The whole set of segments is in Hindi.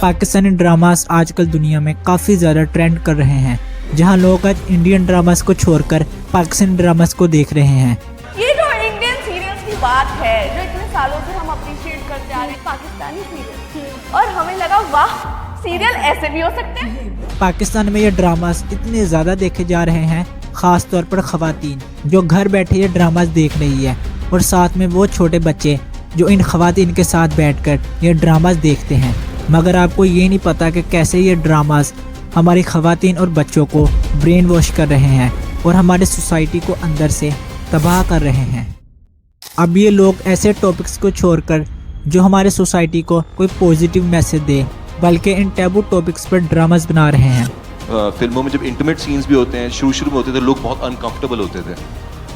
पाकिस्तानी ड्रामास आजकल दुनिया में काफ़ी ज़्यादा ट्रेंड कर रहे हैं, जहां लोग आज इंडियन ड्रामास को छोड़कर पाकिस्तानी ड्रामास को देख रहे हैं। ये जो इंडियन सीरियल्स की बात है जो इतने सालों से हम अप्रिशिएट करते आ रहे हैं पाकिस्तानी सीरियल, और हमें लगा वाह सीरियल ऐसे भी हो सकते हैं। पाकिस्तान में ये ड्रामास इतने ज़्यादा देखे जा रहे हैं, ख़ास तौर पर ख़वातीन जो घर बैठे ये ड्रामास देख रही है, और साथ में वो छोटे बच्चे जो इन ख़वातीन के साथ बैठकर ये ड्रामास देखते हैं। मगर आपको ये नहीं पता कि कैसे ये ड्रामास हमारी ख़वातीन और बच्चों को ब्रेन वॉश कर रहे हैं और हमारे सोसाइटी को अंदर से तबाह कर रहे हैं। अब ये लोग ऐसे टॉपिक्स को छोड़कर जो हमारे सोसाइटी को कोई पॉजिटिव मैसेज दे, बल्कि इन टैबू टॉपिक्स पर ड्रामास बना रहे हैं। फिल्मों में जब इंटीमेट सीन्स भी होते हैं, शुरू में होते थे, लोग बहुत अनकंफर्टेबल होते थे।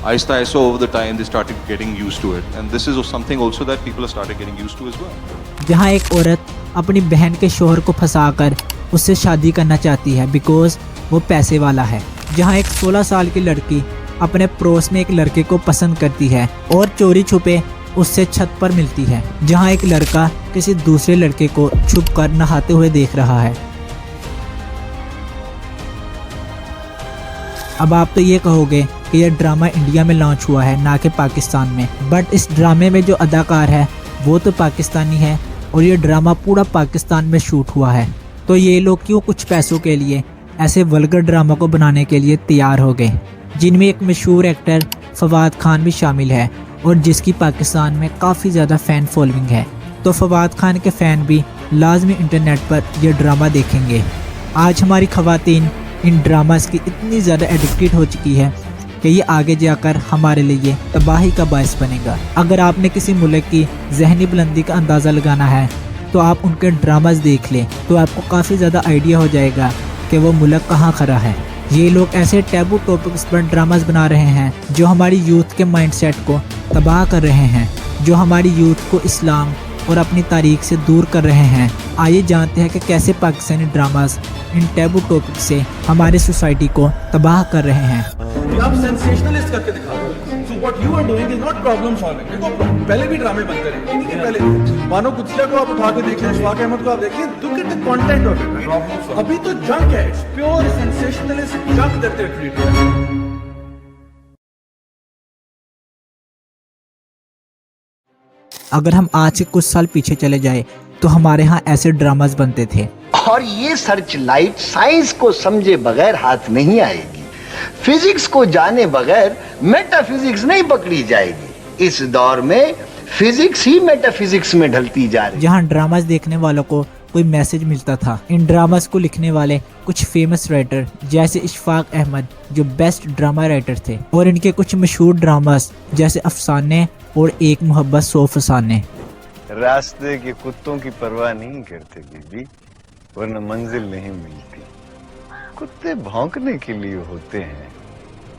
आहिस्ता आहिस्ता over the time they started getting used to it, and this is something also that people are started getting used to as well. जहाँ एक औरत अपनी बहन के शोहर को फंसाकर उससे शादी करना चाहती है बिकॉज वो पैसे वाला है। जहाँ एक 16 साल की लड़की अपने पड़ोस में एक लड़के को पसंद करती है और चोरी छुपे उससे छत पर मिलती है। जहाँ एक लड़का किसी दूसरे लड़के को छुप कर नहाते हुए देख रहा है। अब आप तो ये कहोगे कि यह ड्रामा इंडिया में लॉन्च हुआ है, ना कि पाकिस्तान में, बट इस ड्रामे में जो अदाकार है वो तो पाकिस्तानी है और ये ड्रामा पूरा पाकिस्तान में शूट हुआ है। तो ये लोग क्यों कुछ पैसों के लिए ऐसे वल्गर ड्रामा को बनाने के लिए तैयार हो गए, जिनमें एक मशहूर एक्टर फवाद खान भी शामिल है और जिसकी पाकिस्तान में काफ़ी ज़्यादा फ़ैन फॉलोइंग है। तो फवाद खान के फ़ैन भी लाजमी इंटरनेट पर यह ड्रामा देखेंगे। आज हमारी ख़वातीन इन ड्रामास की इतनी ज़्यादा एडिक्टेड हो चुकी है कि ये आगे जाकर हमारे लिए तबाही का बायस बनेगा। अगर आपने किसी मुल्क की जहनी बुलंदी का अंदाज़ा लगाना है तो आप उनके ड्रामास देख लें, तो आपको काफ़ी ज़्यादा आइडिया हो जाएगा कि वो मुल्क कहाँ खड़ा है। ये लोग ऐसे टैबू टॉपिक्स पर ड्रामास बना रहे हैं जो हमारी यूथ के माइंडसेट को तबाह कर रहे हैं, जो हमारी यूथ को इस्लाम और अपनी तारीख से दूर कर रहे हैं। आइए जानते हैं कि कैसे पाकिस्तानी ड्रामास इन टैबू टॉपिक से हमारी सोसाइटी को तबाह कर रहे हैं। आप सेंसेशनलिस्ट करके दिखा रहे हो। So what you are doing is not problem solving. देखो पहले भी ड्रामे बनते रहे, इनके पहले मानो कुत्सिया को आप उठा के देख लें, अशफाक अहमद को आप देखिए, look at the content of it. अभी तो जंक है, it's pure sensationalist junk that they created. अगर हम आज से कुछ साल पीछे चले जाए तो हमारे यहाँ ऐसे ड्रामास बनते थे। और ये सर्च लाइट साइंस को समझे बगैर हाथ नहीं आएगी, फिजिक्स को जाने बगैर मेटाफिजिक्स नहीं पकड़ी जाएगी। इस दौर में फिजिक्स ही मेटाफिजिक्स में ढलती जा रही है। जहाँ ड्रामास देखने वालों को कोई मैसेज मिलता था। इन ड्रामास को लिखने वाले कुछ फेमस राइटर जैसे अशफाक अहमद जो बेस्ट ड्रामा राइटर थे, और इनके कुछ मशहूर ड्रामास जैसे अफसाने और एक मोहब्बत 100 फसाने। रास्ते के कुत्तों की परवाह नहीं करते बीबी, वरना मंजिल नहीं मिलती। कुत्ते भौंकने के लिए होते हैं,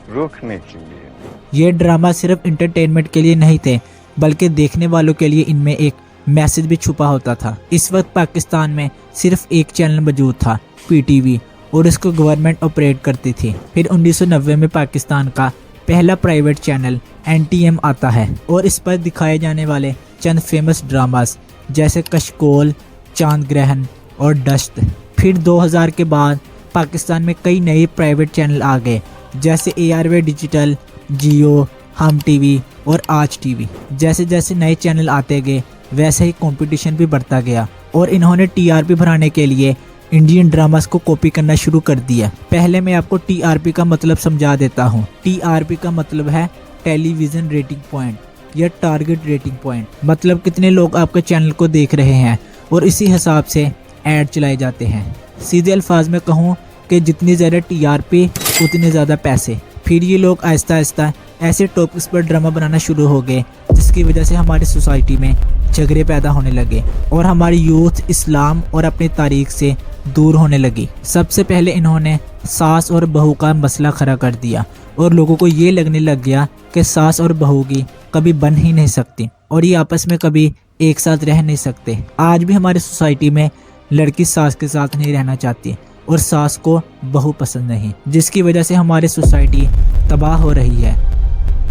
रोकने के लिए। ये ड्रामा सिर्फ इंटरटेनमेंट के लिए नहीं थे, बल्कि देखने वालों के लिए इनमें एक मैसेज भी छुपा होता था। इस वक्त पाकिस्तान में सिर्फ एक चैनल मौजूद था, PTV, और इसको गवर्नमेंट ऑपरेट करती थी। फिर 1990 में पाकिस्तान का पहला प्राइवेट चैनल NTM आता है और इस पर दिखाए जाने वाले चंद फेमस ड्रामास जैसे कशकोल, चांद ग्रहण और डस्ट। फिर 2000 के बाद पाकिस्तान में कई नए प्राइवेट चैनल आ गए जैसे ARV डिजिटल, जियो, हम TV और आज TV। जैसे जैसे नए चैनल आते गए वैसे ही कंपटीशन भी बढ़ता गया और इन्होंने TRP बढ़ाने के लिए इंडियन ड्रामास को कॉपी करना शुरू कर दिया। पहले मैं आपको TRP का मतलब समझा देता हूँ। TRP का मतलब है टेलीविज़न रेटिंग पॉइंट या टारगेट रेटिंग पॉइंट, मतलब कितने लोग आपके चैनल को देख रहे हैं और इसी हिसाब से ऐड चलाए जाते हैं। सीधे अल्फाज में कहूँ कि जितनी ज़्यादा TRP उतने ज़्यादा पैसे। फिर ये लोग आहिस्ता आहिस्ता ऐसे टॉपिक्स पर ड्रामा बनाना शुरू हो गए जिसकी वजह से हमारी सोसाइटी में झगड़े पैदा होने लगे और हमारी यूथ इस्लाम और अपनी तारीख से दूर होने लगी। सबसे पहले इन्होंने सास और बहू का मसला खड़ा कर दिया और लोगों को ये लगने लग गया कि सास और बहू की कभी बन ही नहीं सकती और ये आपस में कभी एक साथ रह नहीं सकते। आज भी हमारी सोसाइटी में लड़की सास के साथ नहीं रहना चाहती और सास को बहू पसंद नहीं, जिसकी वजह से हमारी सोसाइटी तबाह हो रही है।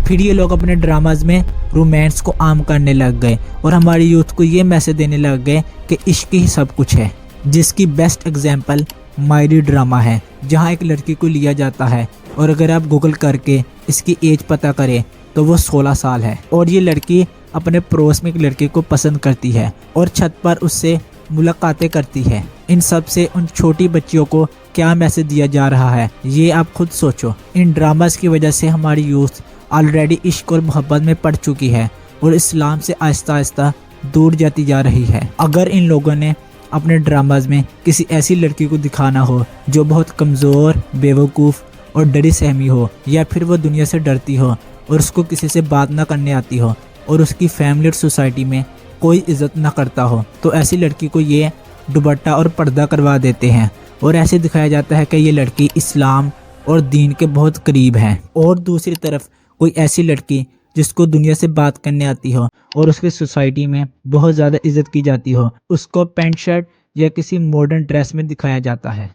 फिर ये लोग अपने ड्रामाज में रोमांस को आम करने लग गए और हमारी यूथ को ये मैसेज देने लग गए कि इश्क ही सब कुछ है। जिसकी बेस्ट एग्जाम्पल मायरी ड्रामा है, जहां एक लड़की को लिया जाता है और अगर आप गूगल करके इसकी एज पता करें तो वो 16 साल है और ये लड़की अपने पड़ोस में एक लड़के को पसंद करती है और छत पर उससे मुलाकातें करती है। इन सब से उन छोटी बच्चियों को क्या मैसेज दिया जा रहा है ये आप खुद सोचो। इन ड्रामास की वजह से हमारी यूथ ऑलरेडी इश्क और मोहब्बत में पड़ चुकी है और इस्लाम से आहिस्ता आहिस्ता दूर जाती जा रही है। अगर इन लोगों ने अपने ड्रामाज में किसी ऐसी लड़की को दिखाना हो जो बहुत कमज़ोर, बेवकूफ़ और डरी सहमी हो, या फिर वो दुनिया से डरती हो और उसको किसी से बात ना करने आती हो और उसकी फैमिली और सोसाइटी में कोई इज्जत ना करता हो, तो ऐसी लड़की को ये दुपट्टा और पर्दा करवा देते हैं और ऐसे दिखाया जाता है कि ये लड़की इस्लाम और दीन के बहुत करीब है। और दूसरी तरफ कोई ऐसी लड़की जिसको दुनिया से बात करने आती हो और उसकी सोसाइटी में बहुत ज़्यादा इज्जत की जाती हो, उसको पैंट शर्ट या किसी मॉडर्न ड्रेस में दिखाया जाता है।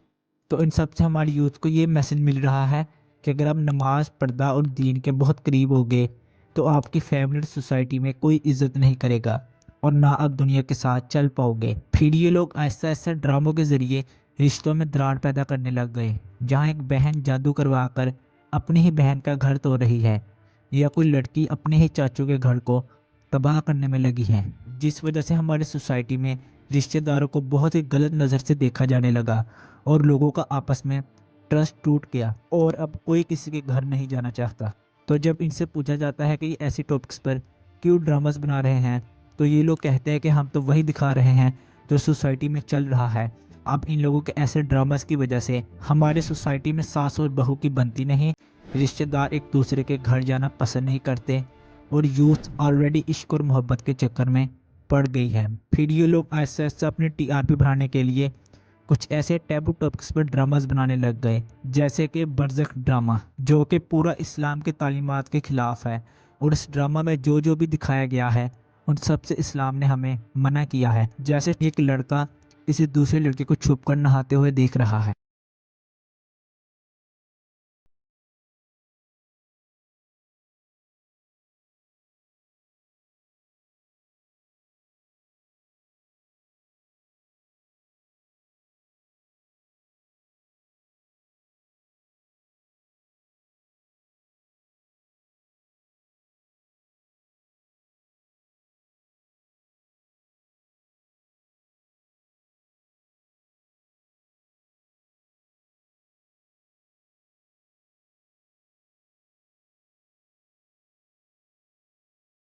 तो इन सब से हमारी यूथ को ये मैसेज मिल रहा है कि अगर आप नमाज, पर्दा और दीन के बहुत करीब होगे तो आपकी फैमिली और सोसाइटी में कोई इज्जत नहीं करेगा और ना आप दुनिया के साथ चल पाओगे। फिर ये लोग आहिस्ता आहिस्ता ड्रामों के ज़रिए रिश्तों में दरार पैदा करने लग गए, जहाँ एक बहन जादू करवा कर अपनी ही बहन का घर तोड़ रही है या कोई लड़की अपने ही चाचू के घर को तबाह करने में लगी है, जिस वजह से हमारी सोसाइटी में रिश्तेदारों को बहुत ही गलत नज़र से देखा जाने लगा और लोगों का आपस में ट्रस्ट टूट गया और अब कोई किसी के घर नहीं जाना चाहता। तो जब इनसे पूछा जाता है कि ये ऐसी टॉपिक्स पर क्यों ड्रामास बना रहे हैं, तो ये लोग कहते हैं कि हम तो वही दिखा रहे हैं जो सोसाइटी में चल रहा है। अब इन लोगों के ऐसे ड्रामास की वजह से हमारे सोसाइटी में सास और बहू की बनती नहीं, रिश्तेदार एक दूसरे के घर जाना पसंद नहीं करते और यूथ ऑलरेडी इश्क और मोहब्बत के चक्कर में पड़ गई है। फिर ये लोग आहिस्ता आहिस्ता अपनी टीआरपी बढ़ाने के लिए कुछ ऐसे टैबू टॉपिक्स पर ड्रामास बनाने लग गए, जैसे कि बरज़ख ड्रामा, जो कि पूरा इस्लाम के तालीमात के ख़िलाफ़ है और इस ड्रामा में जो जो भी दिखाया गया है उन सब से इस्लाम ने हमें मना किया है। जैसे एक लड़का किसी दूसरे लड़के को छुपकर नहाते हुए देख रहा है